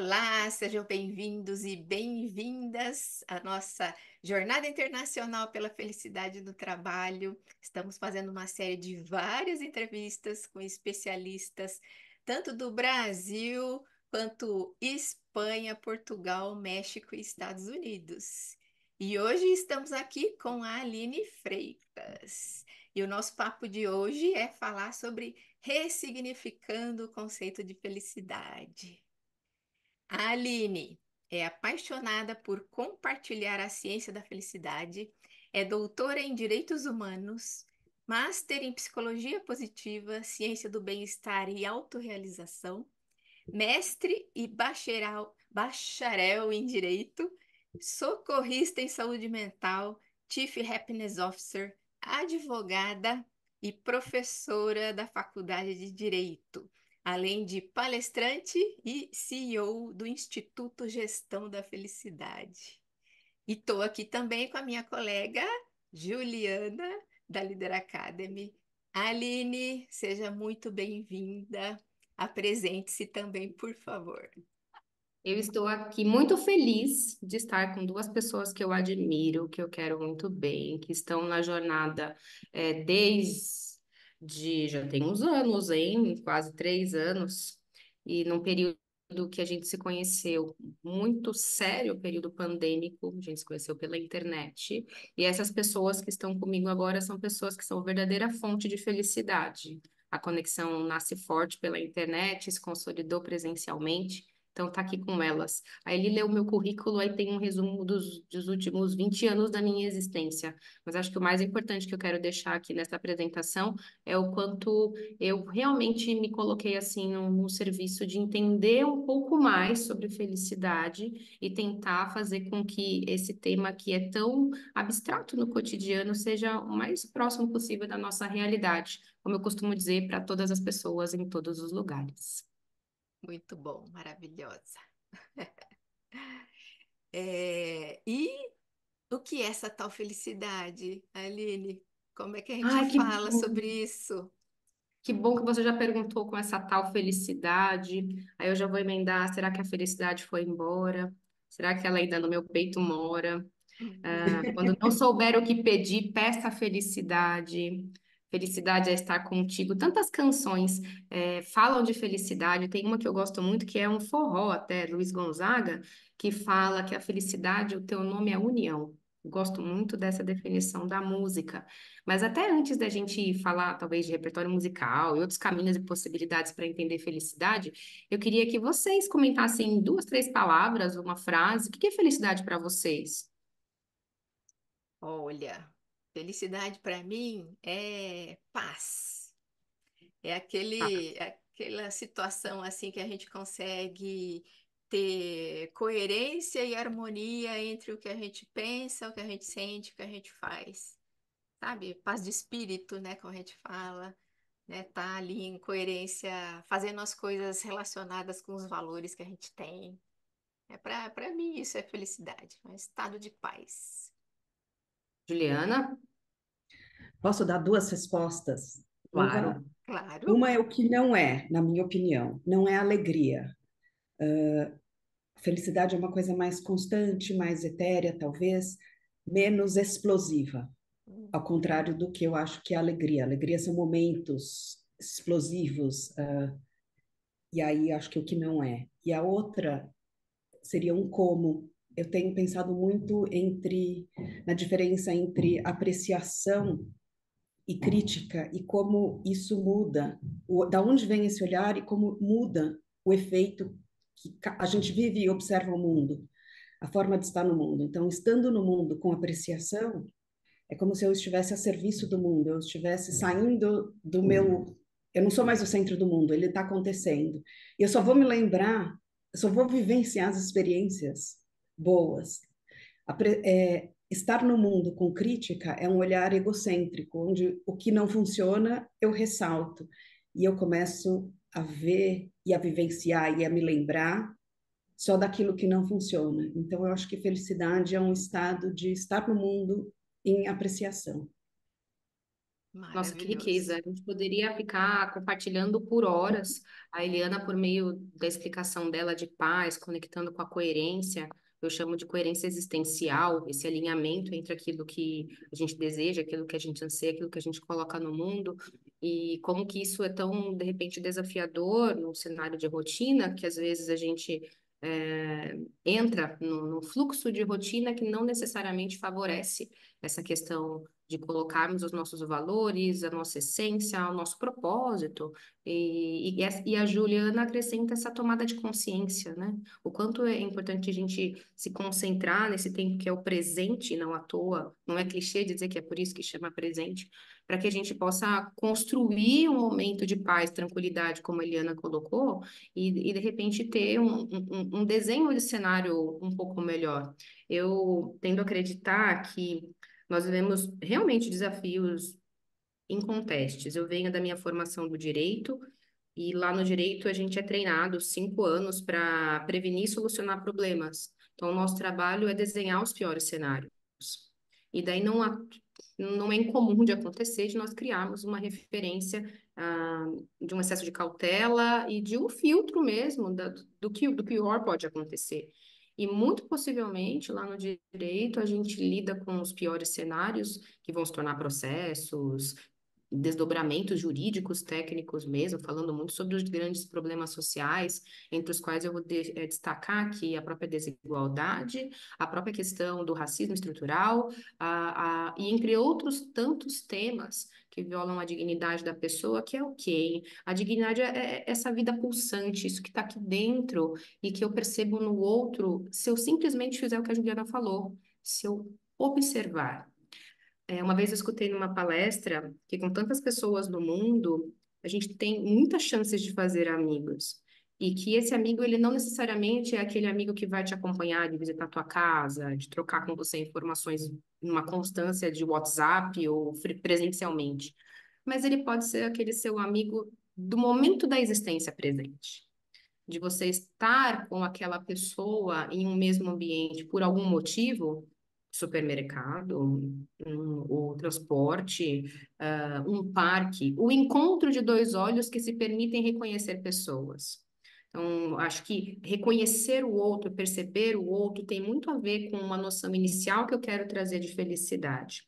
Olá, sejam bem-vindos e bem-vindas à nossa Jornada Internacional pela Felicidade no Trabalho. Estamos fazendo uma série de várias entrevistas com especialistas, tanto do Brasil quanto Espanha, Portugal, México e Estados Unidos. E hoje estamos aqui com a Aline Freitas. E o nosso papo de hoje é falar sobre ressignificando o conceito de felicidade. A Aline é apaixonada por compartilhar a ciência da felicidade, é doutora em Direitos Humanos, Master em Psicologia Positiva, Ciência do Bem-Estar e Autorrealização, mestre e bacharel em Direito, socorrista em saúde mental, Chief Happiness Officer, advogada e professora da Faculdade de Direito, além de palestrante e CEO do Instituto Gestão da Felicidade. E estou aqui também com a minha colega Juliana, da Líder Academy. Aline, seja muito bem-vinda. Apresente-se também, por favor. Eu estou aqui muito feliz de estar com duas pessoas que eu admiro, que eu quero muito bem, que estão na jornada desde já tem uns anos, hein? Quase 3 anos, e num período que a gente se conheceu muito sério, período pandêmico, a gente se conheceu pela internet, e essas pessoas que estão comigo agora são pessoas que são verdadeira fonte de felicidade. A conexão nasce forte pela internet, se consolidou presencialmente. Então, tá aqui com elas. Aí ele leu meu currículo, aí tem um resumo dos últimos 20 anos da minha existência. Mas acho que o mais importante que eu quero deixar aqui nessa apresentação é o quanto eu realmente me coloquei assim num serviço de entender um pouco mais sobre felicidade e tentar fazer com que esse tema que é tão abstrato no cotidiano seja o mais próximo possível da nossa realidade, como eu costumo dizer para todas as pessoas em todos os lugares. Muito bom, maravilhosa. E o que é essa tal felicidade, Aline? Como é que a gente Ai, que fala bom. sobre isso? Que bom que você já perguntou com essa tal felicidade. Aí eu já vou emendar: será que a felicidade foi embora? Será que ela ainda no meu peito mora? Quando não souber o que pedir, peça a felicidade. Felicidade é estar contigo. Tantas canções falam de felicidade. Tem uma que eu gosto muito, que é um forró até, Luiz Gonzaga, que fala que a felicidade, o teu nome é união. Gosto muito dessa definição da música. Mas até antes da gente falar, talvez, de repertório musical e outros caminhos e possibilidades para entender felicidade, eu queria que vocês comentassem em duas, três palavras, uma frase. O que é felicidade para vocês? Olha, felicidade para mim é paz. É aquela situação assim que a gente consegue ter coerência e harmonia entre o que a gente pensa, o que a gente sente, o que a gente faz. Sabe? Paz de espírito, né, como a gente fala, né? Tá ali em coerência, fazendo as coisas relacionadas com os valores que a gente tem. Para mim isso é felicidade, é um estado de paz. Juliana? Posso dar duas respostas? Uma, Claro. Claro. uma é o que não é, na minha opinião, não é alegria. A felicidade é uma coisa mais constante, mais etérea, talvez, menos explosiva, ao contrário do que eu acho que é a alegria. A alegria são momentos explosivos, e aí acho que o que não é. E a outra seria um como. Eu tenho pensado muito na diferença entre apreciação e crítica e como isso muda, da onde vem esse olhar e como muda o efeito que a gente vive e observa o mundo, a forma de estar no mundo. Então, estando no mundo com apreciação, é como se eu estivesse a serviço do mundo, eu estivesse saindo do meu. Eu não sou mais o centro do mundo, ele está acontecendo. E eu só vou me lembrar, eu só vou vivenciar as experiências boas. Estar no mundo com crítica é um olhar egocêntrico, onde o que não funciona eu ressalto e eu começo a ver e a vivenciar e a me lembrar só daquilo que não funciona. Então eu acho que felicidade é um estado de estar no mundo em apreciação. Nossa, que Maravilhoso. riqueza! A gente poderia ficar compartilhando por horas. A Eliana, por meio da explicação dela de paz, conectando com a coerência, eu chamo de coerência existencial, esse alinhamento entre aquilo que a gente deseja, aquilo que a gente anseia, aquilo que a gente coloca no mundo, e como que isso é tão, de repente, desafiador num cenário de rotina, que às vezes a gente entra num fluxo de rotina que não necessariamente favorece essa questão de colocarmos os nossos valores, a nossa essência, o nosso propósito. E a Juliana acrescenta essa tomada de consciência, né? O quanto é importante a gente se concentrar nesse tempo que é o presente, não à toa, não é clichê dizer que é por isso que chama presente, para que a gente possa construir um momento de paz, tranquilidade, como a Eliana colocou, e de repente ter um desenho de cenário um pouco melhor. Eu tendo a acreditar que nós vivemos realmente desafios incontestes. Eu venho da minha formação do direito, e lá no direito a gente é treinado 5 anos para prevenir e solucionar problemas. Então, o nosso trabalho é desenhar os piores cenários. E daí não é incomum de acontecer de nós criarmos uma referência de um excesso de cautela e de um filtro mesmo do pior pode acontecer. E muito possivelmente lá no direito a gente lida com os piores cenários que vão se tornar processos, desdobramentos jurídicos, técnicos mesmo, falando muito sobre os grandes problemas sociais, entre os quais eu vou destacar aqui a própria desigualdade, a própria questão do racismo estrutural, e entre outros tantos temas que violam a dignidade da pessoa, que é o quê? A dignidade é essa vida pulsante, isso que está aqui dentro e que eu percebo no outro, se eu simplesmente fizer o que a Juliana falou, se eu observar. Uma vez eu escutei numa palestra que com tantas pessoas no mundo, a gente tem muitas chances de fazer amigos. E que esse amigo, ele não necessariamente é aquele amigo que vai te acompanhar, de visitar a tua casa, de trocar com você informações numa constância de WhatsApp ou presencialmente. Mas ele pode ser aquele seu amigo do momento da existência presente. De você estar com aquela pessoa em um mesmo ambiente por algum motivo, supermercado, o transporte, um parque, o encontro de dois olhos que se permitem reconhecer pessoas. Então, acho que reconhecer o outro, perceber o outro, tem muito a ver com uma noção inicial que eu quero trazer de felicidade.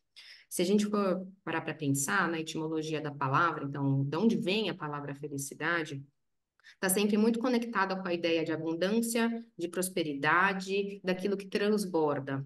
Se a gente for parar para pensar na etimologia da palavra, então, de onde vem a palavra felicidade? Está sempre muito conectada com a ideia de abundância, de prosperidade, daquilo que transborda.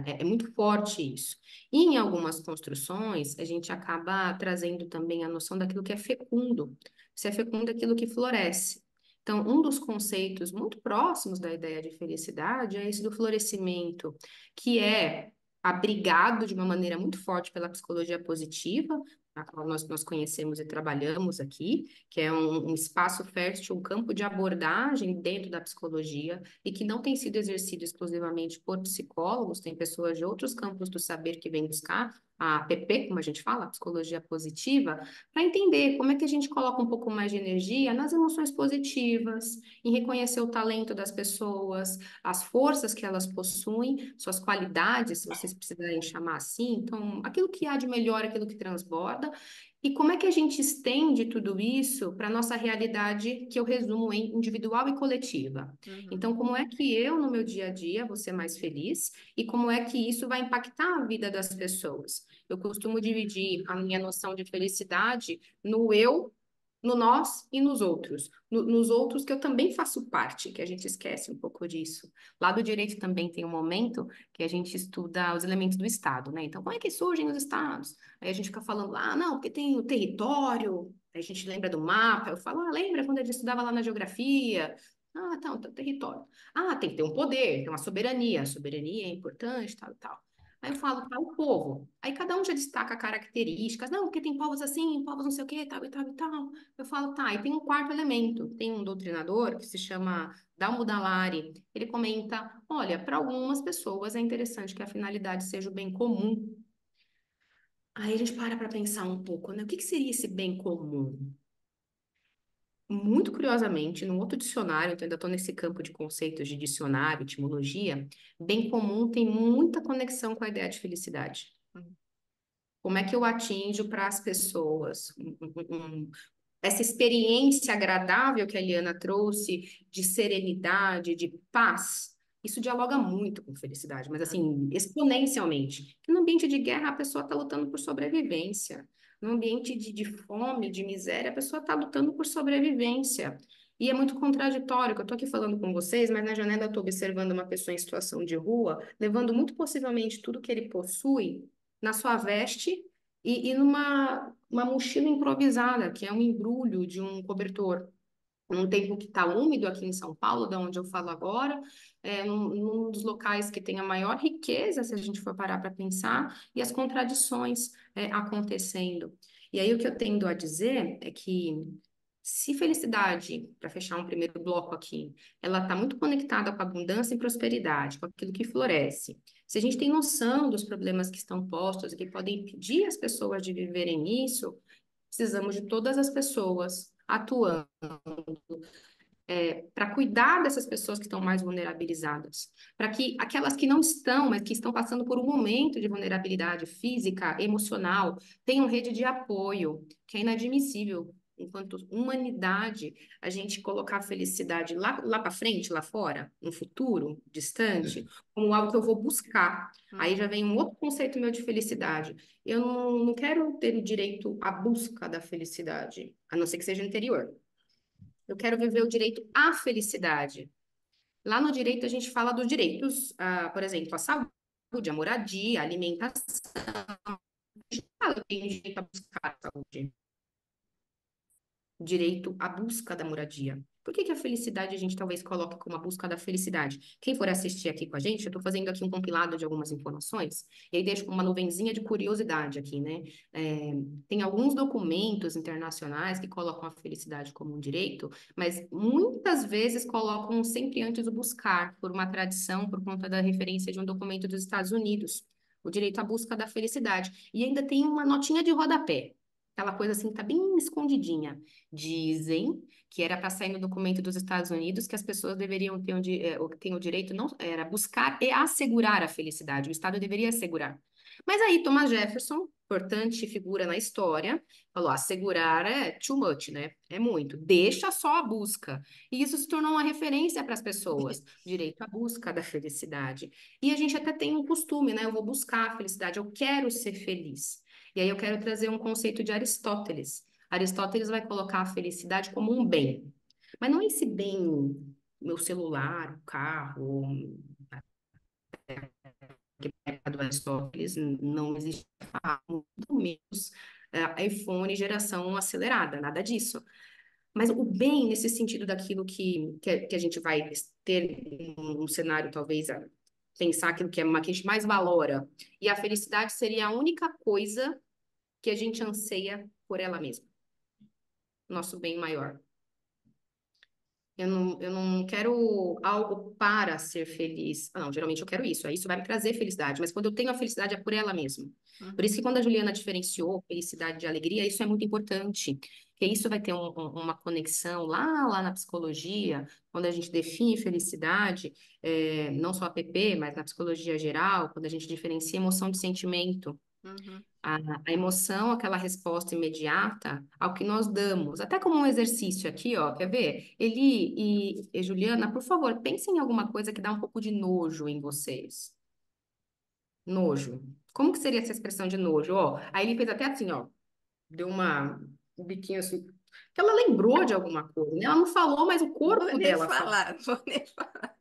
É muito forte isso. E em algumas construções, a gente acaba trazendo também a noção daquilo que é fecundo. Se é fecundo, é aquilo que floresce. Então, um dos conceitos muito próximos da ideia de felicidade é esse do florescimento, que é abrigado de uma maneira muito forte pela psicologia positiva, a qual nós conhecemos e trabalhamos aqui, que é um espaço fértil, um campo de abordagem dentro da psicologia e que não tem sido exercido exclusivamente por psicólogos, tem pessoas de outros campos do saber que vêm buscar a PP, como a gente fala, a psicologia positiva, para entender como é que a gente coloca um pouco mais de energia nas emoções positivas, em reconhecer o talento das pessoas, as forças que elas possuem, suas qualidades, se vocês precisarem chamar assim, então, aquilo que há de melhor, aquilo que transborda, e como é que a gente estende tudo isso para a nossa realidade, que eu resumo em individual e coletiva? Uhum. Então, como é que eu, no meu dia a dia, vou ser mais feliz e como é que isso vai impactar a vida das pessoas? Eu costumo dividir a minha noção de felicidade no eu, no nós e nos outros. Nos outros que eu também faço parte, que a gente esquece um pouco disso. Lá do direito também tem um momento que a gente estuda os elementos do Estado, né? Então, como é que surgem os estados? Aí a gente fica falando lá, não, porque tem o território, aí a gente lembra do mapa, eu falo, lembra quando a gente estudava lá na geografia? Ah, tá, tem o território. Ah, tem que ter um poder, tem uma soberania, a soberania é importante, tal, tal. Aí eu falo, tá, o povo. Aí cada um já destaca características, não, porque tem povos assim, povos não sei o quê, tal e tal e tal. Eu falo, tá, e tem um quarto elemento, tem um doutrinador que se chama Dalmo Dallari, ele comenta, olha, para algumas pessoas é interessante que a finalidade seja o bem comum. Aí a gente para pensar um pouco, né? O que seria esse bem comum? Muito curiosamente, no outro dicionário, então ainda estou nesse campo de conceitos de dicionário, etimologia, bem comum tem muita conexão com a ideia de felicidade. Como é que eu atinjo para as pessoas essa experiência agradável que a Eliana trouxe de serenidade, de paz? Isso dialoga muito com felicidade, mas assim, exponencialmente. No ambiente de guerra, a pessoa está lutando por sobrevivência. No ambiente de fome, de miséria, a pessoa está lutando por sobrevivência. E é muito contraditório, que eu estou aqui falando com vocês, mas na janela eu estou observando uma pessoa em situação de rua, levando muito possivelmente tudo que ele possui na sua veste e numa uma mochila improvisada, que é um embrulho de um cobertor. Num tempo que está úmido aqui em São Paulo, da onde eu falo agora, num dos locais que tem a maior riqueza, se a gente for parar para pensar, e as contradições acontecendo. E aí o que eu tendo a dizer é que se felicidade, para fechar um primeiro bloco aqui, ela está muito conectada com abundância e prosperidade, com aquilo que floresce. Se a gente tem noção dos problemas que estão postos e que podem impedir as pessoas de viverem isso, precisamos de todas as pessoas atuando para cuidar dessas pessoas que estão mais vulnerabilizadas, para que aquelas que não estão, mas que estão passando por um momento de vulnerabilidade física, emocional, tenham rede de apoio, que é inadmissível, enquanto humanidade, a gente colocar a felicidade lá para frente, lá fora, no futuro distante, como algo que eu vou buscar. Aí já vem um outro conceito meu de felicidade. Eu não quero ter o direito à busca da felicidade, a não ser que seja interior. Eu quero viver o direito à felicidade. Lá no direito, a gente fala dos direitos, por exemplo, à saúde, à moradia, à alimentação. Eu tenho direito a buscar a saúde, direito à busca da moradia. Por que que a felicidade a gente talvez coloque como a busca da felicidade? Quem for assistir aqui com a gente, eu estou fazendo aqui um compilado de algumas informações, e aí deixo uma nuvenzinha de curiosidade aqui, né? Tem alguns documentos internacionais que colocam a felicidade como um direito, mas muitas vezes colocam sempre antes o buscar, por uma tradição, por conta da referência de um documento dos Estados Unidos, o direito à busca da felicidade. E ainda tem uma notinha de rodapé, aquela coisa assim, que tá bem escondidinha. Dizem que era para sair no documento dos Estados Unidos que as pessoas deveriam ter têm o direito, não era buscar e assegurar a felicidade. O Estado deveria assegurar. Mas aí Thomas Jefferson, importante figura na história, falou: assegurar é too much, né? É muito. Deixa só a busca. E isso se tornou uma referência para as pessoas. Direito à busca da felicidade. E a gente até tem um costume, né? Eu vou buscar a felicidade, eu quero ser feliz. E aí eu quero trazer um conceito de Aristóteles. Aristóteles vai colocar a felicidade como um bem. Mas não é esse bem, meu celular, o carro, que é do Aristóteles, não existe muito menos iPhone geração acelerada, nada disso. Mas o bem, nesse sentido daquilo que a gente vai ter um cenário, talvez, pensar aquilo que a gente mais valora. E a felicidade seria a única coisa que a gente anseia por ela mesma, nosso bem maior. Eu não quero algo para ser feliz. Não, geralmente eu quero isso. Aí isso vai me trazer felicidade. Mas quando eu tenho a felicidade é por ela mesma. Por isso que quando a Juliana diferenciou felicidade de alegria, isso é muito importante. Porque isso vai ter uma conexão lá na psicologia, quando a gente define felicidade, não só a PP, mas na psicologia geral, quando a gente diferencia emoção de sentimento. Uhum. A emoção, aquela resposta imediata ao que nós damos, até como um exercício aqui, ó, quer ver? Eli e Juliana, por favor, pensem em alguma coisa que dá um pouco de nojo em vocês. Nojo. Como que seria essa expressão de nojo? Ó, a Eli fez até assim, ó, deu um biquinho assim, que ela lembrou de alguma coisa, né? Ela não falou, mas o Vou corpo nem dela falou. falar, vou nem falar.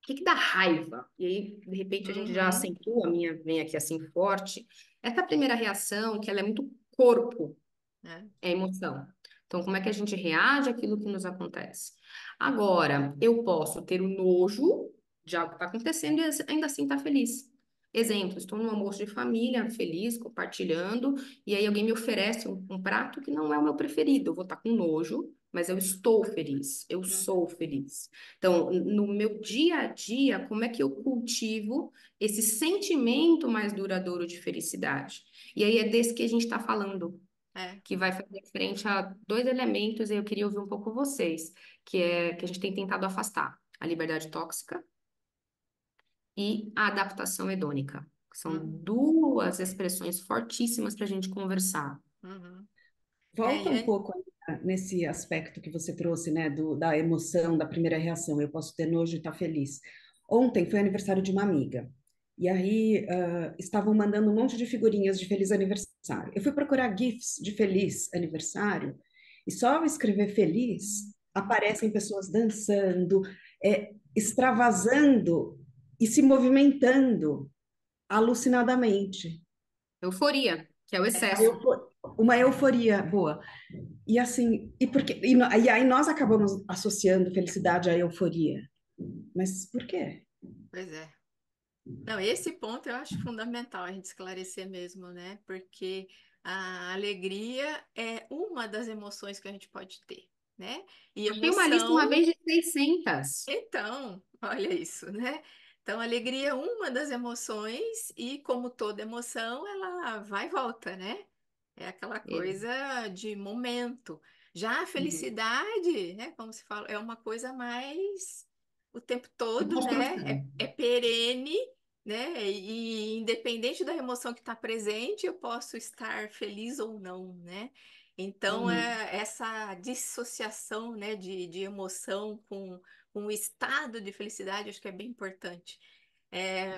O que que dá raiva? E aí, de repente, a gente já Uhum. acentua, a minha vem aqui assim forte. Essa primeira reação, que ela é muito corpo, É. é emoção. Então, como é que a gente reage àquilo que nos acontece? Agora, eu posso ter o nojo de algo que está acontecendo e ainda assim estar feliz. Exemplo, estou num almoço de família, feliz, compartilhando, e aí alguém me oferece um prato que não é o meu preferido. Eu vou estar com nojo, mas eu estou feliz, eu Uhum. sou feliz. Então, no meu dia a dia, como é que eu cultivo esse sentimento mais duradouro de felicidade? E aí é desse que a gente está falando, É. que vai fazer frente a dois elementos, e eu queria ouvir um pouco vocês, que é que a gente tem tentado afastar: a liberdade tóxica e a adaptação hedônica. São Uhum. duas expressões fortíssimas para a gente conversar. Uhum. Volta um E pouco nesse aspecto que você trouxe, né, da emoção, da primeira reação. Eu posso ter nojo e estar feliz. Ontem foi aniversário de uma amiga. E aí estavam mandando um monte de figurinhas de feliz aniversário. Eu fui procurar GIFs de feliz aniversário e só ao escrever feliz aparecem pessoas dançando, extravasando e se movimentando alucinadamente. Euforia, que é o A excesso. Uma euforia boa. E assim, e aí nós acabamos associando felicidade à euforia. Mas por quê? pois é. Não, esse ponto eu acho fundamental a gente esclarecer mesmo, né? Porque a alegria é uma das emoções que a gente pode ter, né? E Achei uma lista uma emoção, vez de 600. então, olha isso, né? Então, a alegria é uma das emoções e, como toda emoção, ela vai e volta, né? É aquela coisa de momento. Já a Uhum. felicidade, né? Como se fala, é uma coisa mais o tempo De todo, né? construção. É perene, né? E independente da emoção que está presente, eu posso estar feliz ou não, né? Então, Uhum. essa dissociação, né, de emoção com o estado de felicidade, acho que é bem importante.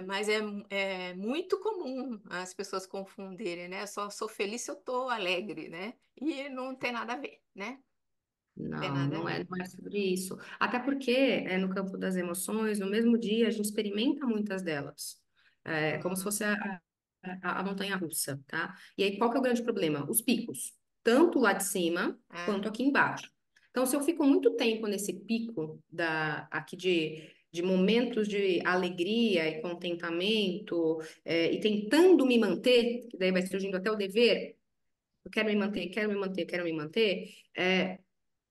Mas é muito comum as pessoas confundirem, né? Só sou feliz se eu tô alegre, né? E não tem nada a ver, né? Tem Não, nada a ver. não é sobre isso. Até porque no campo das emoções, no mesmo dia, a gente experimenta muitas delas. É como se Uhum. fosse a montanha-russa, tá? E aí, qual que é o grande problema? Os picos, tanto lá de cima É, quanto aqui embaixo. Então, se eu fico muito tempo nesse pico aqui de momentos de alegria e contentamento, e tentando me manter, que daí vai surgindo até o dever, eu quero me manter, quero me manter, quero me manter.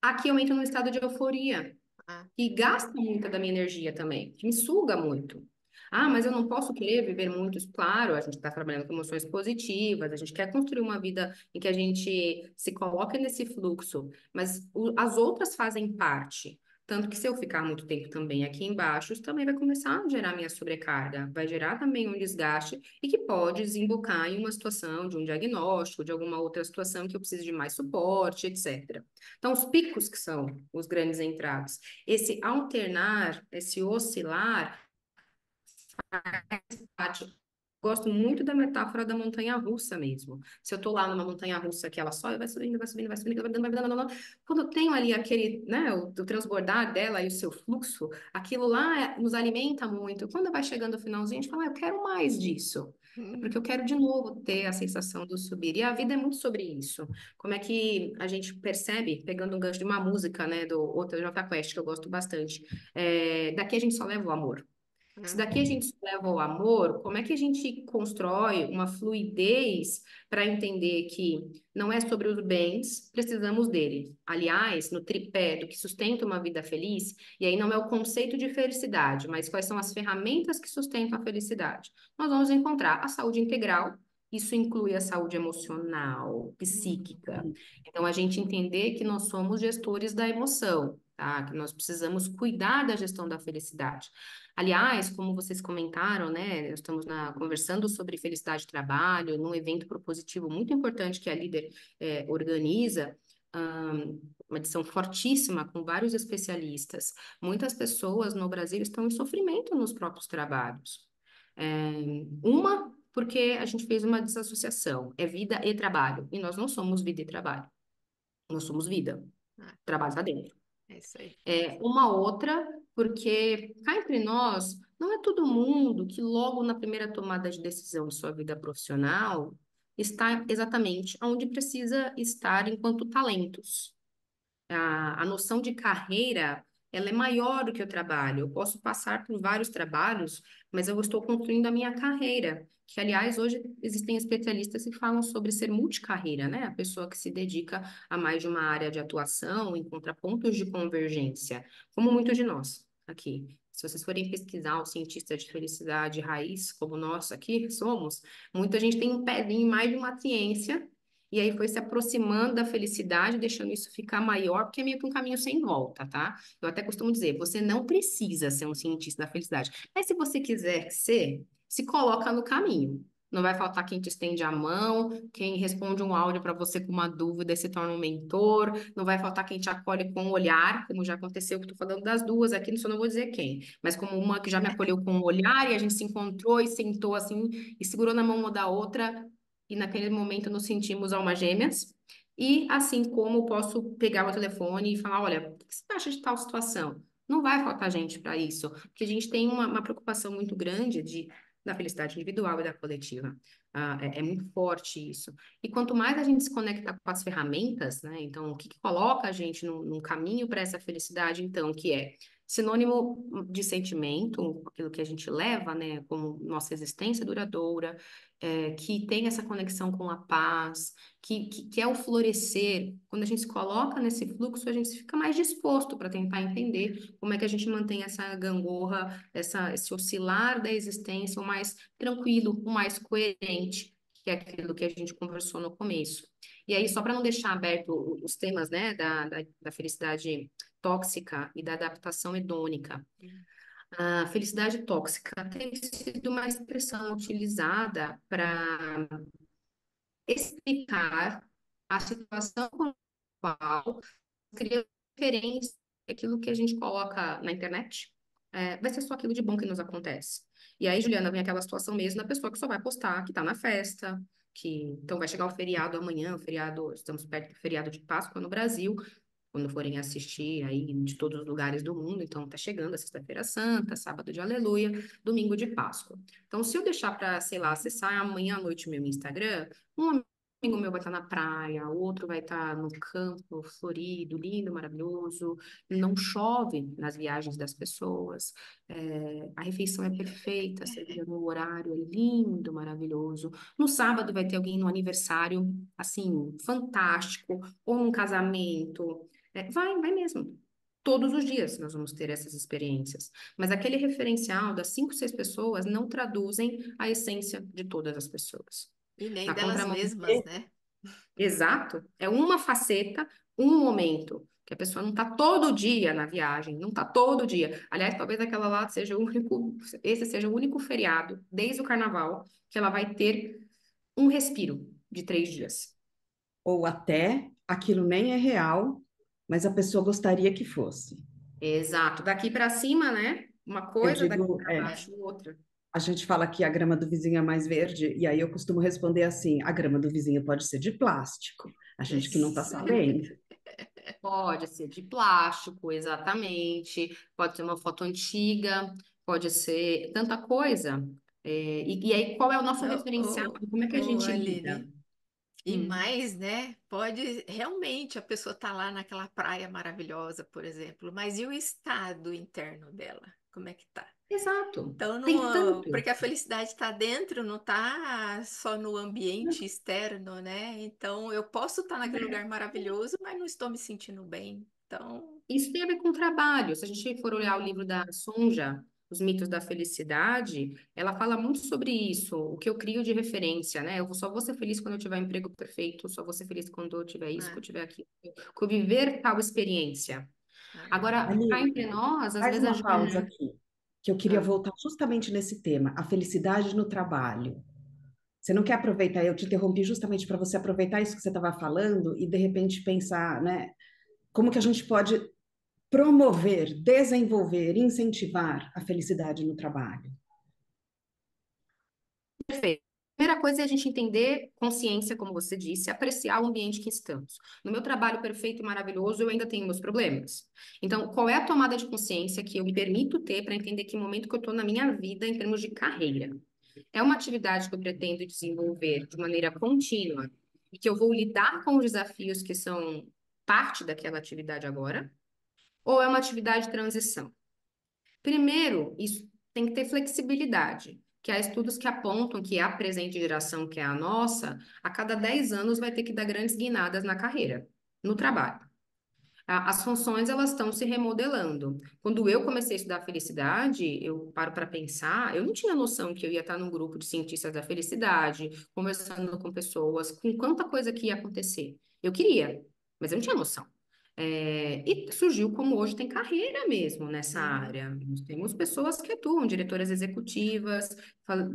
Aqui eu entro num estado de euforia é. e gasta muita da minha energia também, que me suga muito. Ah, mas eu não posso querer viver muito. Claro, a gente está trabalhando com emoções positivas, a gente quer construir uma vida em que a gente se coloque nesse fluxo, mas as outras fazem parte. Tanto que se eu ficar muito tempo também aqui embaixo, isso também vai começar a gerar minha sobrecarga, vai gerar também um desgaste e que pode desembocar em uma situação de um diagnóstico, de alguma outra situação que eu preciso de mais suporte, etc. Então, os picos que são os grandes entraves. Esse alternar, esse oscilar, parte. Gosto muito da metáfora da montanha-russa mesmo. Se eu tô lá numa montanha-russa que ela só vai subindo, vai subindo, vai subindo, vai dando, vai dando, vai dando. Quando eu tenho ali aquele, né, o transbordar dela e o seu fluxo, aquilo lá nos alimenta muito. Quando vai chegando o finalzinho, a gente fala, eu quero mais disso. É porque eu Uhum. quero de novo ter a sensação do subir. E a vida é muito sobre isso. Como é que a gente percebe, pegando um gancho de uma música, né, do outro Jota Quest, que eu gosto bastante, daqui a gente só leva o amor. Se daqui a Uhum. gente leva ao amor, como é que a gente constrói uma fluidez para entender que não é sobre os bens, precisamos dele. Aliás, no tripé do que sustenta uma vida feliz, e aí não é o conceito de felicidade, mas quais são as ferramentas que sustentam a felicidade. Nós vamos encontrar a saúde integral, isso inclui a saúde emocional, psíquica. Uhum. Então, a gente entender que nós somos gestores da emoção, tá? Que nós precisamos cuidar da gestão da felicidade. Aliás, como vocês comentaram, né, estamos conversando sobre felicidade de trabalho, num evento propositivo muito importante que a Líder organiza, uma edição fortíssima, com vários especialistas. Muitas pessoas no Brasil estão em sofrimento nos próprios trabalhos. Porque a gente fez uma desassociação, é vida e trabalho, e nós não somos vida e trabalho, nós somos vida, Ah, trabalho está dentro. é isso aí. Uma outra, porque cá entre nós, não é todo mundo que logo na primeira tomada de decisão de sua vida profissional está exatamente onde precisa estar enquanto talentos. A noção de carreira, ela é maior do que o trabalho. Eu posso passar por vários trabalhos, mas eu estou construindo a minha carreira. Que, aliás, hoje existem especialistas que falam sobre ser multicarreira, né? A pessoa que se dedica a mais de uma área de atuação, encontra pontos de convergência, como muitos de nós aqui. Se vocês forem pesquisar os cientistas de felicidade raiz, como nós aqui somos, muita gente tem um pezinho em mais de uma ciência e aí foi se aproximando da felicidade, deixando isso ficar maior, porque é meio que um caminho sem volta, tá? Eu até costumo dizer, você não precisa ser um cientista da felicidade. Mas se você quiser ser, se coloca no caminho. não vai faltar quem te estende a mão, quem responde um áudio para você com uma dúvida e se torna um mentor, não vai faltar quem te acolhe com o olhar, como já aconteceu, que estou falando das duas aqui, só não vou dizer quem, mas como uma que já me acolheu com o olhar e a gente se encontrou e sentou assim e segurou na mão uma da outra e naquele momento nos sentimos almas gêmeas. E assim como posso pegar o telefone e falar, olha, o que você acha de tal situação? Não vai faltar gente para isso, porque a gente tem uma preocupação muito grande da felicidade individual e da coletiva. É muito forte isso. E quanto mais a gente se conecta com as ferramentas, né? Então, o que, que coloca a gente num caminho para essa felicidade, então, que é sinônimo de sentimento, aquilo que a gente leva, né, como nossa existência duradoura, que tem essa conexão com a paz, que é o florescer. Quando a gente se coloca nesse fluxo, a gente fica mais disposto para tentar entender como é que a gente mantém essa gangorra, esse oscilar da existência o mais tranquilo, o mais coerente, que é aquilo que a gente conversou no começo. E aí, só para não deixar aberto os temas, né, da felicidade tóxica e da adaptação hedônica. A felicidade tóxica tem sido uma expressão utilizada para explicar a situação com a qual cria referência aquilo que a gente coloca na internet, vai ser só aquilo de bom que nos acontece. E aí, Juliana, vem aquela situação mesmo da pessoa que só vai postar, que tá na festa, que então vai chegar o feriado amanhã, o feriado, estamos perto do feriado de Páscoa no Brasil, quando forem assistir aí de todos os lugares do mundo, então tá chegando a Sexta-feira Santa, sábado de Aleluia, domingo de Páscoa. Então, se eu deixar para, sei lá, acessar amanhã à noite meu Instagram, um amigo meu vai estar na praia, outro vai estar no campo florido, lindo, maravilhoso, não chove nas viagens das pessoas, a refeição é perfeita, servida no horário, é lindo, maravilhoso. No sábado vai ter alguém no aniversário, assim, fantástico, ou num casamento. Vai mesmo. Todos os dias nós vamos ter essas experiências. Mas aquele referencial das cinco, seis pessoas não traduzem a essência de todas as pessoas. E nem Na delas contramão, mesmas, né? exato, é uma faceta, um momento, que a pessoa não está todo dia na viagem, não está todo dia. Aliás, talvez aquela lá seja o único, esse seja o único feriado, desde o carnaval, que ela vai ter um respiro de 3 dias. Ou até aquilo nem é real, mas a pessoa gostaria que fosse. Exato. Daqui para cima, né? Uma Eu coisa, daqui digo, para baixo, outra. a gente fala que a grama do vizinho é mais verde, e aí eu costumo responder assim: a grama do vizinho pode ser de plástico, a gente que não está sabendo. Pode ser de plástico, exatamente. Pode ser uma foto antiga, pode ser tanta coisa. E aí, qual é o nosso referencial? Ô, Como é que a gente lida? Aline. E Hum, mais, né? Pode realmente a pessoa tá lá naquela praia maravilhosa, por exemplo, mas e o estado interno dela? Como é que tá? exato. Então, Tem não, tanto. porque a felicidade está dentro, não está só no ambiente externo, né? Então, eu posso estar naquele lugar maravilhoso, mas não estou me sentindo bem. Então, Isso tem a ver com trabalho. Se a gente for olhar o livro da Sonja, Os Mitos da Felicidade, ela fala muito sobre isso, o que eu crio de referência, né? Só vou ser feliz quando eu tiver um emprego perfeito, só vou ser feliz quando eu tiver isso, quando né? eu tiver aquilo, quando eu viver tal experiência. Agora, cá Aline, entre nós, às faz vezes a uma gente, pausa né? aqui, que eu queria Ah, voltar justamente nesse tema, a felicidade no trabalho. Você não quer aproveitar, eu te interrompi justamente para você aproveitar isso que você estava falando e de repente pensar, né, como que a gente pode promover, desenvolver, incentivar a felicidade no trabalho. perfeito. Primeira coisa é a gente entender consciência, como você disse, apreciar o ambiente que estamos. No meu trabalho perfeito e maravilhoso, eu ainda tenho meus problemas. Então, qual é a tomada de consciência que eu me permito ter para entender que momento que eu estou na minha vida em termos de carreira? É uma atividade que eu pretendo desenvolver de maneira contínua e que eu vou lidar com os desafios que são parte daquela atividade agora? Ou é uma atividade de transição? Primeiro, isso tem que ter flexibilidade, que há estudos que apontam que a presente geração, que é a nossa, a cada 10 anos vai ter que dar grandes guinadas na carreira, no trabalho. As funções, elas estão se remodelando. Quando eu comecei a estudar felicidade, eu paro para pensar, eu não tinha noção que eu ia estar num grupo de cientistas da felicidade, conversando com pessoas, com quanta coisa que ia acontecer. Eu queria, mas eu não tinha noção. E surgiu como hoje tem carreira mesmo nessa Uhum. área. Nós temos pessoas que atuam, diretoras executivas,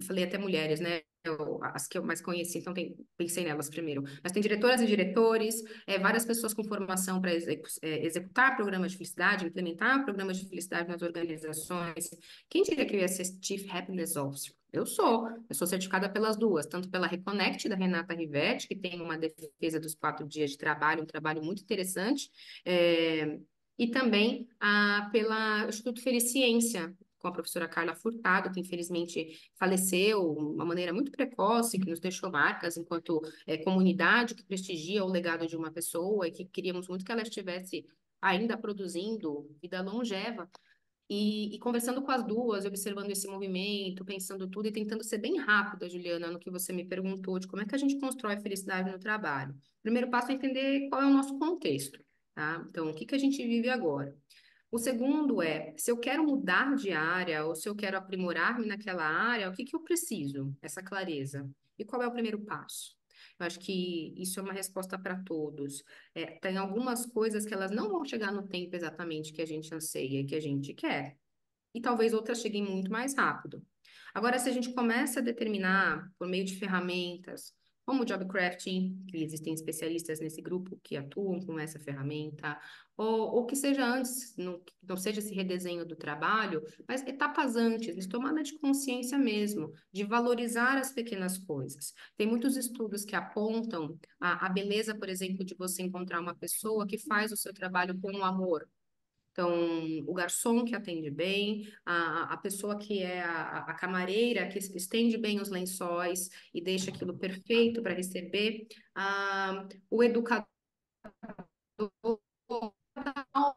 falei até mulheres, né? as que eu mais conheci, então pensei nelas primeiro. Mas tem diretoras e diretores, várias pessoas com formação para executar programas de felicidade, implementar programas de felicidade nas organizações. Quem diria que eu ia ser Chief Happiness Officer? Eu sou certificada pelas duas, tanto pela Reconnect, da Renata Rivetti, que tem uma defesa dos 4 dias de trabalho, um trabalho muito interessante, e também pela Instituto Feliciência, com a professora Carla Furtado, que infelizmente faleceu de uma maneira muito precoce, que nos deixou marcas enquanto comunidade que prestigia o legado de uma pessoa e que queríamos muito que ela estivesse ainda produzindo vida longeva. E conversando com as duas, observando esse movimento, pensando tudo e tentando ser bem rápida, Juliana, no que você me perguntou de como é que a gente constrói felicidade no trabalho. O primeiro passo é entender qual é o nosso contexto, tá? Então, o que que a gente vive agora? O segundo é, se eu quero mudar de área ou se eu quero aprimorar-me naquela área, o que que eu preciso? Essa clareza. E qual é o primeiro passo? Eu acho que isso é uma resposta para todos. Tem algumas coisas que elas não vão chegar no tempo exatamente que a gente anseia e que a gente quer. E talvez outras cheguem muito mais rápido. Agora, se a gente começa a determinar por meio de ferramentas, como o job crafting, que existem especialistas nesse grupo que atuam com essa ferramenta, ou que seja antes, não seja esse redesenho do trabalho, mas etapas antes, de tomada de consciência mesmo, de valorizar as pequenas coisas. Tem muitos estudos que apontam a beleza, por exemplo, de você encontrar uma pessoa que faz o seu trabalho com amor. Então, o garçom que atende bem, a pessoa que é a camareira, que estende bem os lençóis e deixa aquilo perfeito para receber, o educador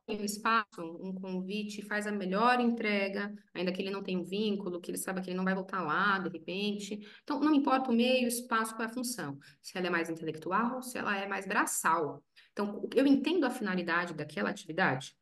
um espaço, um convite, faz a melhor entrega, ainda que ele não tenha um vínculo, que ele saiba que ele não vai voltar lá de repente. Então, não importa o meio, o espaço, qual é a função. Se ela é mais intelectual, se ela é mais braçal. Então, eu entendo a finalidade daquela atividade.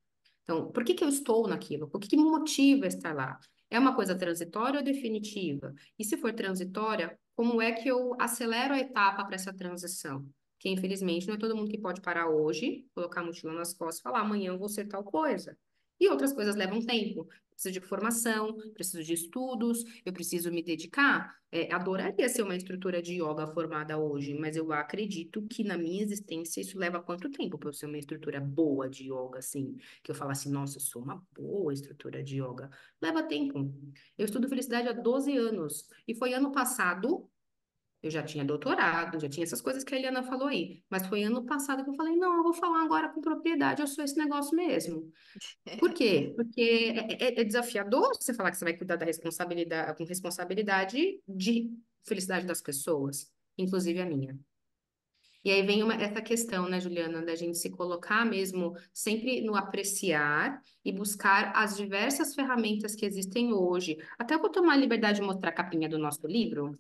Então, por que que eu estou naquilo? O que que me motiva a estar lá? É uma coisa transitória ou definitiva? E se for transitória, como é que eu acelero a etapa para essa transição? Que infelizmente não é todo mundo que pode parar hoje, colocar a mochila nas costas e falar amanhã eu vou ser tal coisa. E outras coisas levam tempo. Preciso de formação, preciso de estudos, eu preciso me dedicar. Adoraria ser uma instrutora de yoga formada hoje, mas eu acredito que na minha existência isso leva quanto tempo para eu ser uma instrutora boa de yoga, assim? Que eu falasse, nossa, eu sou uma boa instrutora de yoga. Leva tempo. Eu estudo felicidade há 12 anos. E foi ano passado, eu já tinha doutorado, já tinha essas coisas que a Eliana falou aí. Mas foi ano passado que eu falei, não, eu vou falar agora com propriedade, eu sou esse negócio mesmo. Por quê? Porque é desafiador você falar que você vai cuidar da responsabilidade, com responsabilidade de felicidade das pessoas, inclusive a minha. E aí vem essa questão, né, Juliana, da gente se colocar mesmo sempre no apreciar e buscar as diversas ferramentas que existem hoje. Até eu vou tomar a liberdade de mostrar a capinha do nosso livro.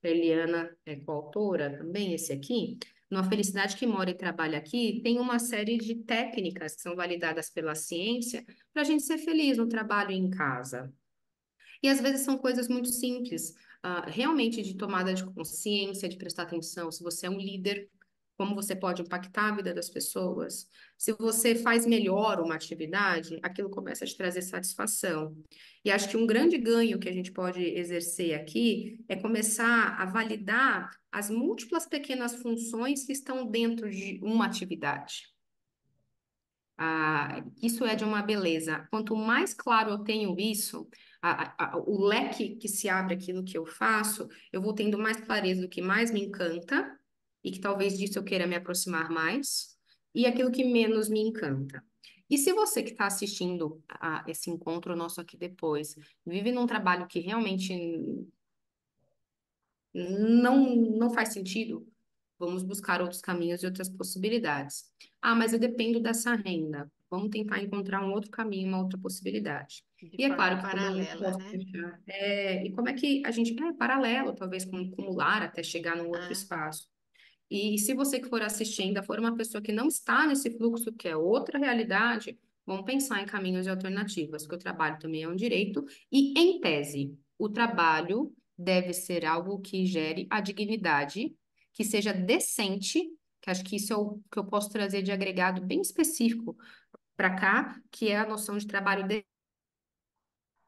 A Eliana é coautora também, esse aqui. No A Felicidade que Mora e Trabalha Aqui, tem uma série de técnicas que são validadas pela ciência para a gente ser feliz no trabalho e em casa. E às vezes são coisas muito simples, realmente de tomada de consciência, de prestar atenção. Se você é um líder, como você pode impactar a vida das pessoas. Se você faz melhor uma atividade, aquilo começa a te trazer satisfação. E acho que um grande ganho que a gente pode exercer aqui é começar a validar as múltiplas pequenas funções que estão dentro de uma atividade. Isso é de uma beleza. Quanto mais claro eu tenho isso, o leque que se abre aquilo que eu faço, eu vou tendo mais clareza do que mais me encanta e que talvez disso eu queira me aproximar mais, e aquilo que menos me encanta. E se você que está assistindo a esse encontro nosso aqui depois, vive num trabalho que realmente não faz sentido, vamos buscar outros caminhos e outras possibilidades. Mas eu dependo dessa renda. Vamos tentar encontrar um outro caminho, uma outra possibilidade. De E é forma claro que como eu não paralela, posso né? deixar, e como é que a gente, paralelo, talvez com acumular até chegar num outro Ah, espaço. E se você que for assistir ainda for uma pessoa que não está nesse fluxo, que é outra realidade, vamos pensar em caminhos e alternativas, porque o trabalho também é um direito, e em tese, o trabalho deve ser algo que gere a dignidade, que seja decente, que acho que isso é o que eu posso trazer de agregado bem específico para cá, que é a noção de trabalho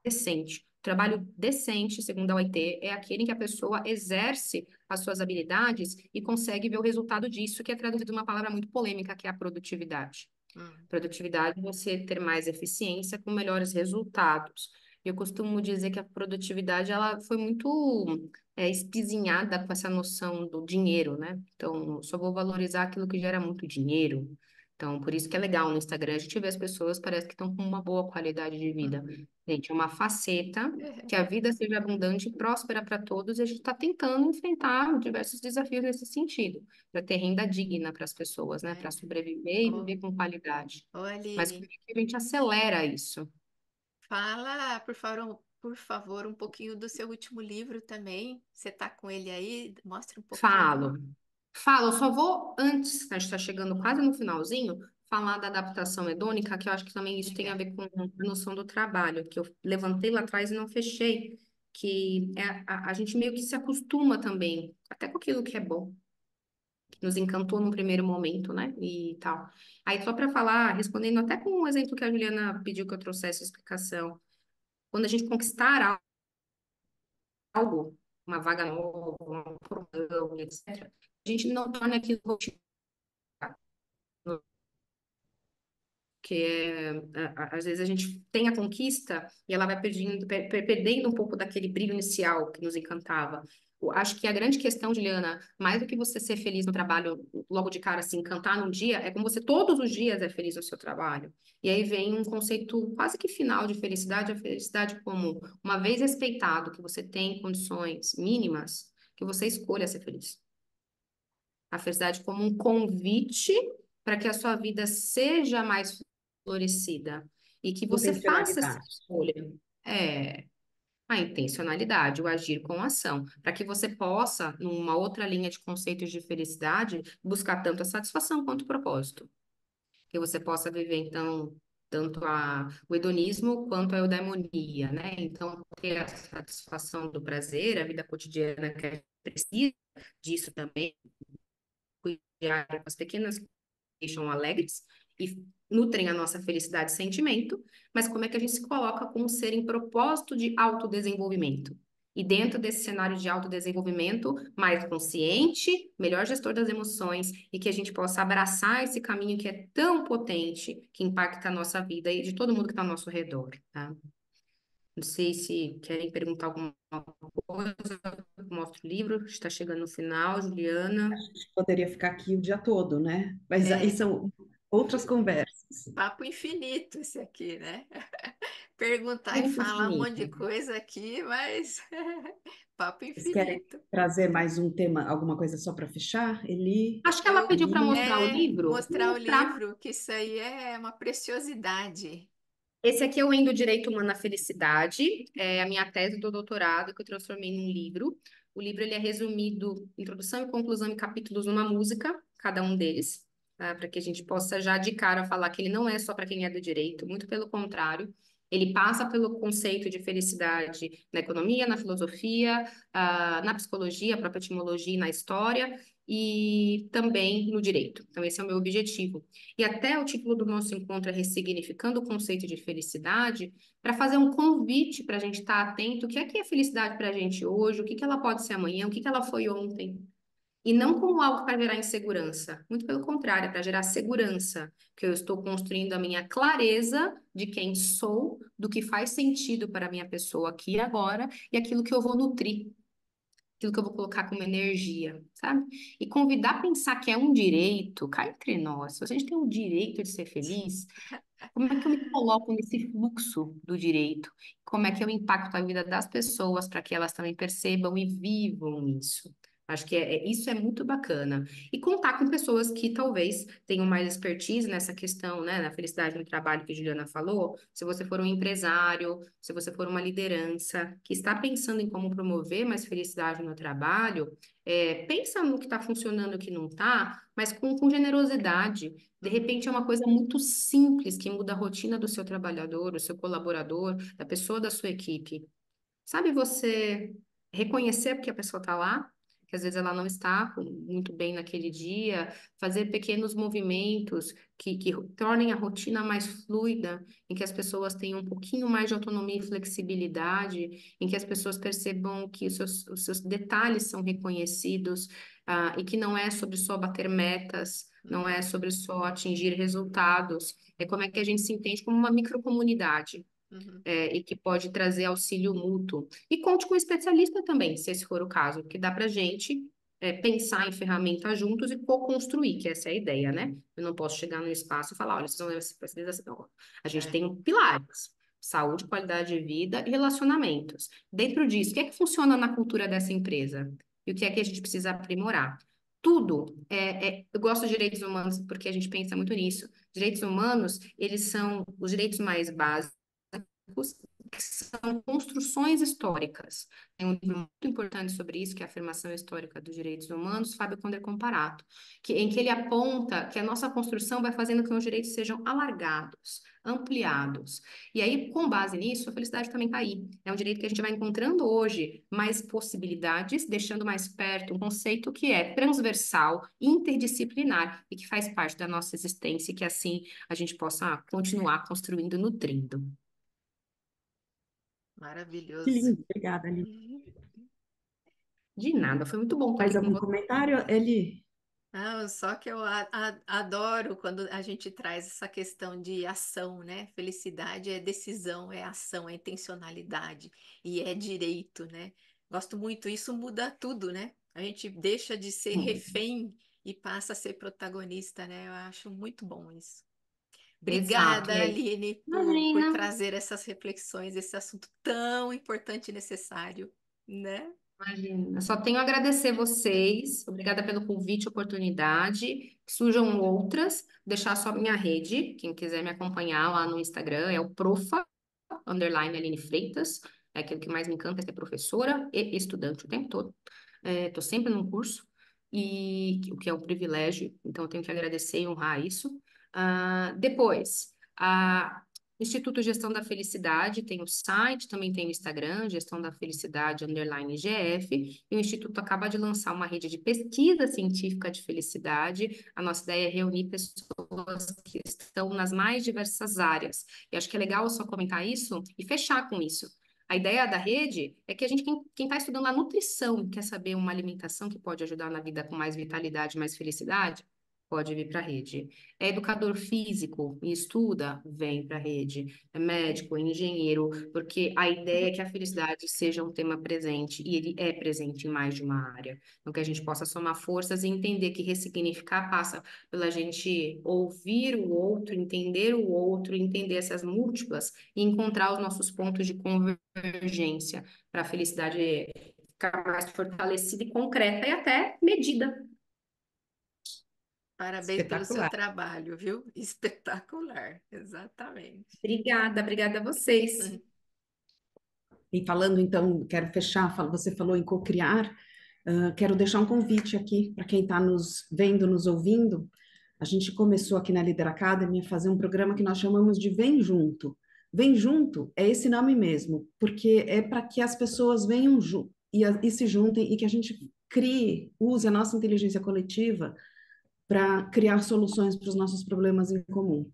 decente. Trabalho decente, segundo a OIT, é aquele em que a pessoa exerce as suas habilidades e consegue ver o resultado disso, que é traduzido numa palavra muito polêmica, que é a produtividade. Hum. Produtividade é você ter mais eficiência com melhores resultados. Eu costumo dizer que a produtividade ela foi muito espizinhada com essa noção do dinheiro, né? Então, só vou valorizar aquilo que gera muito dinheiro. Então, por isso que é legal no Instagram a gente vê as pessoas parece que estão com uma boa qualidade de vida. Uhum. Gente, é uma faceta que a vida seja abundante e próspera para todos e a gente está tentando enfrentar diversos desafios nesse sentido para ter renda digna para as pessoas, né? Para É. sobreviver e Ô, viver com qualidade. ô, Mas como Aline, é que a gente acelera isso? fala, por favor, um pouquinho do seu último livro também. Você está com ele aí? Mostra um pouquinho. Falo. Falo, eu só vou, antes, a gente está chegando quase no finalzinho, falar da adaptação hedônica, que eu acho que também isso tem a Diga. ver com a noção do trabalho, que eu levantei lá atrás e não fechei, que é, a gente meio que se acostuma também, até com aquilo que é bom, que nos encantou num primeiro momento, né? E tal. Aí, só para falar, respondendo até com um exemplo que a Juliana pediu que eu trouxesse explicação, quando a gente conquistar algo, uma vaga nova, um programa, etc., a gente não torna aquilo rotina, que às vezes a gente tem a conquista e ela vai perdendo, perdendo um pouco daquele brilho inicial que nos encantava. Eu acho que a grande questão, Juliana, mais do que você ser feliz no trabalho logo de cara, assim, encantar num dia, é como você todos os dias é feliz no seu trabalho. E aí vem um conceito quase que final de felicidade, a felicidade como, uma vez respeitado, que você tem condições mínimas, que você escolha ser feliz. A felicidade como um convite para que a sua vida seja mais florescida e que você faça essa Intencionalidade. escolha. É a intencionalidade, o agir com ação, para que você possa, numa outra linha de conceitos de felicidade, buscar tanto a satisfação quanto o propósito. Que você possa viver, então, tanto o hedonismo quanto a eudaimonia, né? Então, ter a satisfação do prazer, a vida cotidiana que a gente precisa disso também, cuidar com as pequenas coisas que deixam alegres e nutrem a nossa felicidade e sentimento, mas como é que a gente se coloca como ser em propósito de autodesenvolvimento? E dentro desse cenário de autodesenvolvimento, mais consciente, melhor gestor das emoções e que a gente possa abraçar esse caminho que é tão potente, que impacta a nossa vida e de todo mundo que está ao nosso redor, tá? Não sei se querem perguntar alguma coisa, mostro o livro, está chegando no final, Juliana. A gente poderia ficar aqui o dia todo, né? Mas aí É, são outras conversas. papo infinito esse aqui, né? Perguntar e Muito falar um monte infinito. de coisa aqui, mas papo Vocês querem infinito. trazer mais um tema, alguma coisa só para fechar? Acho que ela Eu pediu para Aline, mostrar o livro. Vou mostrar o mostrar. livro, que isso aí é uma preciosidade. Esse aqui é o Indo Direito Humano à Felicidade, é a minha tese do doutorado que eu transformei num livro. O livro ele é resumido, introdução e conclusão em capítulos numa música, cada um deles, tá? Para que a gente possa já de cara falar que ele não é só para quem é do direito, muito pelo contrário. Ele passa pelo conceito de felicidade na economia, na filosofia, na psicologia, a própria etimologia e na história, e também no direito. Então, esse é o meu objetivo. E até o título do nosso encontro é Ressignificando o Conceito de Felicidade, para fazer um convite para a gente estar atento, o que é felicidade para a gente hoje, o que ela pode ser amanhã, o que ela foi ontem. E não como algo para gerar insegurança, muito pelo contrário, é para gerar segurança, que eu estou construindo a minha clareza de quem sou, do que faz sentido para a minha pessoa aqui e agora, e aquilo que eu vou nutrir, aquilo que eu vou colocar como energia, sabe? E convidar a pensar que é um direito, cá entre nós, se a gente tem o direito de ser feliz, como é que eu me coloco nesse fluxo do direito? Como é que eu impacto a vida das pessoas para que elas também percebam e vivam isso? Acho que isso é muito bacana. E contar com pessoas que talvez tenham mais expertise nessa questão, né, na felicidade no trabalho que a Juliana falou. Se você for um empresário, se você for uma liderança que está pensando em como promover mais felicidade no trabalho, pensa no que está funcionando e o que não está, mas com generosidade. De repente é uma coisa muito simples que muda a rotina do seu trabalhador, do seu colaborador, da pessoa da sua equipe. Sabe você reconhecer porque a pessoa está lá, que às vezes ela não está muito bem naquele dia, fazer pequenos movimentos que tornem a rotina mais fluida, em que as pessoas tenham um pouquinho mais de autonomia e flexibilidade, em que as pessoas percebam que os seus detalhes são reconhecidos, e que não é sobre só bater metas, não é sobre só atingir resultados, é como é que a gente se entende como uma microcomunidade. Uhum. E que pode trazer auxílio mútuo. E conte com um especialista também, se esse for o caso, porque dá para a gente pensar em ferramentas juntos e co-construir, que essa é a ideia, né? Eu não posso chegar no espaço e falar, olha, vocês vão levar essa especialização. Não. A gente É. tem pilares: saúde, qualidade de vida e relacionamentos. Dentro disso, o que é que funciona na cultura dessa empresa? E o que é que a gente precisa aprimorar? Tudo. Eu gosto de direitos humanos porque a gente pensa muito nisso. Direitos humanos, eles são os direitos mais básicos, que são construções históricas. Tem um livro muito importante sobre isso, que é a Afirmação Histórica dos Direitos Humanos, Fábio Conder Comparato, em que ele aponta que a nossa construção vai fazendo com que os direitos sejam alargados, ampliados. E aí, com base nisso, a felicidade também está aí. É um direito que a gente vai encontrando hoje mais possibilidades, deixando mais perto um conceito que é transversal, interdisciplinar e que faz parte da nossa existência e que assim a gente possa continuar construindo, nutrindo. Que Maravilhoso. lindo, obrigada, Aline. De nada, foi muito bom estar Mais aqui com algum você. comentário, Eli? Não, só que eu adoro quando a gente traz essa questão de ação, né? Felicidade é decisão, é ação, é intencionalidade e é direito, né? Gosto muito, isso muda tudo, né? A gente deixa de ser refém e passa a ser protagonista, né? Eu acho muito bom isso. Exato, e Obrigada, aí? Aline, por Imagina, trazer essas reflexões, esse assunto tão importante e necessário, né? imagina. Só tenho a agradecer vocês. Obrigada pelo convite, oportunidade. Que surjam outras. Deixar só minha rede. Quem quiser me acompanhar lá no Instagram é o Profa, underline Aline Freitas. É aquilo que mais me encanta, é ser professora e estudante o tempo todo. Estou sempre num curso, o que é um privilégio, então eu tenho que agradecer e honrar isso. Depois, a Instituto Gestão da Felicidade tem o site, também tem o Instagram, Gestão da Felicidade, underline GF, e o Instituto acaba de lançar uma rede de pesquisa científica de felicidade. A nossa ideia é reunir pessoas que estão nas mais diversas áreas. E acho que é legal só comentar isso e fechar com isso. A ideia da rede é que a gente, quem está estudando a nutrição, quer saber uma alimentação que pode ajudar na vida com mais vitalidade, mais felicidade, pode vir para a rede. É educador físico e estuda, vem para a rede. É médico, é engenheiro, porque a ideia é que a felicidade seja um tema presente e ele é presente em mais de uma área. Então, que a gente possa somar forças e entender que ressignificar passa pela gente ouvir o outro, entender essas múltiplas e encontrar os nossos pontos de convergência para a felicidade ficar mais fortalecida e concreta e até medida. Parabéns pelo seu Espetacular. trabalho, viu? Espetacular, exatamente. Obrigada a vocês. E falando então, quero fechar, você falou em cocriar, quero deixar um convite aqui para quem está nos vendo, nos ouvindo. A gente começou aqui na Leader Academy a fazer um programa que nós chamamos de Vem Junto. Vem Junto é esse nome mesmo, porque é para que as pessoas venham e se juntem e que a gente crie, use a nossa inteligência coletiva para criar soluções para os nossos problemas em comum.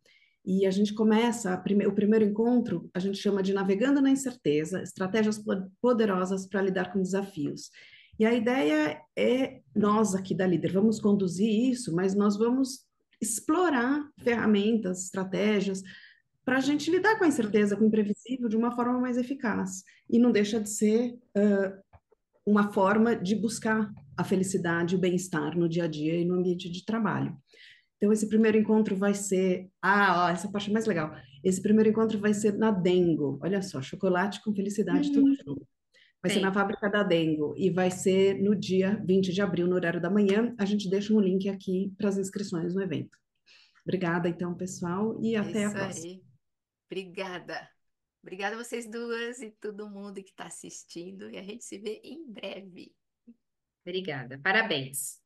E a gente começa, o primeiro encontro, a gente chama de Navegando na Incerteza, estratégias poderosas para lidar com desafios. E a ideia é, nós aqui da Líder vamos conduzir isso, mas nós vamos explorar ferramentas, estratégias, para a gente lidar com a incerteza, com o imprevisível, de uma forma mais eficaz. E não deixa de ser uma forma de buscar a felicidade, o bem-estar no dia a dia e no ambiente de trabalho. Então, esse primeiro encontro vai ser. Ó, essa parte é mais legal. Esse primeiro encontro vai ser na Dengo. Olha só, chocolate com felicidade, tudo Hum, junto. Vai ser na Tem. fábrica da Dengo e vai ser no dia 20 de abril, no horário da manhã. A gente deixa um link aqui para as inscrições no evento. Obrigada, então, pessoal, e É até a isso próxima. aí. Obrigada. Obrigada a vocês duas e todo mundo que está assistindo. E a gente se vê em breve. Obrigada. Parabéns.